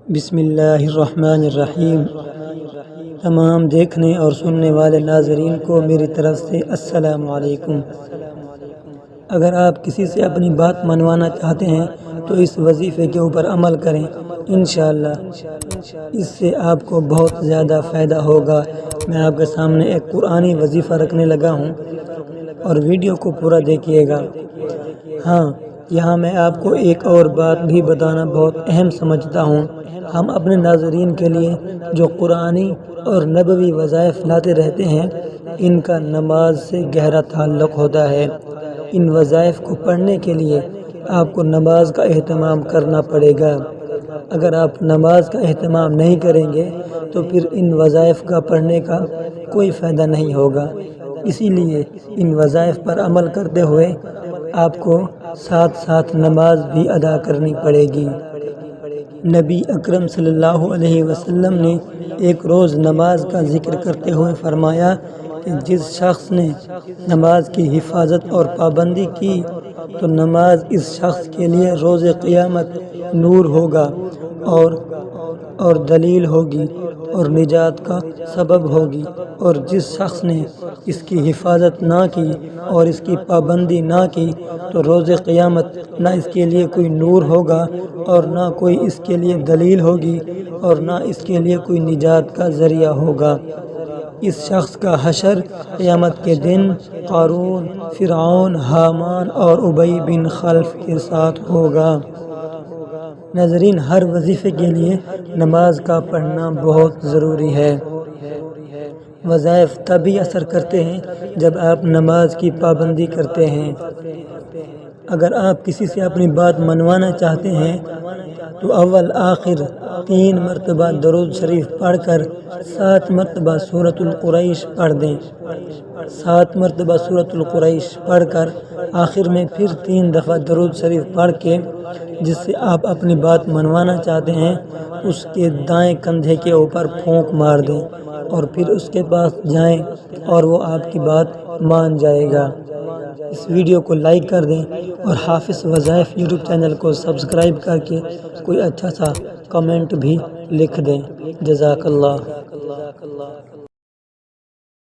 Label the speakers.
Speaker 1: بسم اللہ الرحمن الرحیم۔ تمام دیکھنے اور سننے والے ناظرین کو میری طرف سے السلام علیکم۔ اگر آپ کسی سے اپنی بات منوانا چاہتے ہیں تو اس وظیفے کے اوپر عمل کریں، انشاءاللہ اس سے آپ کو بہت زیادہ فائدہ ہوگا۔ میں آپ کے سامنے ایک قرآنی وظیفہ رکھنے لگا ہوں اور ویڈیو کو پورا دیکھیے گا۔ ہاں، یہاں میں آپ کو ایک اور بات بھی بتانا بہت اہم سمجھتا ہوں۔ ہم اپنے ناظرین کے لیے جو قرآنی اور نبوی وظائف لاتے رہتے ہیں، ان کا نماز سے گہرا تعلق ہوتا ہے۔ ان وظائف کو پڑھنے کے لیے آپ کو نماز کا اہتمام کرنا پڑے گا۔ اگر آپ نماز کا اہتمام نہیں کریں گے تو پھر ان وظائف کا پڑھنے کا کوئی فائدہ نہیں ہوگا۔ اسی لیے ان وظائف پر عمل کرتے ہوئے آپ کو ساتھ ساتھ نماز بھی ادا کرنی پڑے گی۔ نبی اکرم صلی اللہ علیہ وسلم نے ایک روز نماز کا ذکر کرتے ہوئے فرمایا کہ جس شخص نے نماز کی حفاظت اور پابندی کی تو نماز اس شخص کے لیے روز قیامت نور ہوگا اور دلیل ہوگی اور نجات کا سبب ہوگی، اور جس شخص نے اس کی حفاظت نہ کی اور اس کی پابندی نہ کی تو روز قیامت نہ اس کے لیے کوئی نور ہوگا اور نہ کوئی اس کے لیے دلیل ہوگی اور نہ اس کے لیے کوئی نجات کا ذریعہ ہوگا۔ اس شخص کا حشر قیامت کے دن قارون، فرعون، حامان اور ابی بن خلف کے ساتھ ہوگا۔ ناظرین، ہر وظیفے کے لیے نماز کا پڑھنا بہت ضروری ہے۔ وظائف تبھی اثر کرتے ہیں جب آپ نماز کی پابندی کرتے ہیں۔ اگر آپ کسی سے اپنی بات منوانا چاہتے ہیں تو اول آخر 3 مرتبہ درود شریف پڑھ کر 7 مرتبہ سورۃ القریش پڑھ دیں۔ 7 مرتبہ سورۃ القریش پڑھ کر آخر میں پھر 3 دفعہ درود شریف پڑھ کے جس سے آپ اپنی بات منوانا چاہتے ہیں اس کے دائیں کندھے کے اوپر پھونک مار دیں اور پھر اس کے پاس جائیں اور وہ آپ کی بات مان جائے گا۔ اس ویڈیو کو لائک کر دیں اور حافظ وظائف یوٹیوب چینل کو سبسکرائب کر کے کوئی اچھا سا کمنٹ بھی لکھ دیں۔ جزاک اللہ۔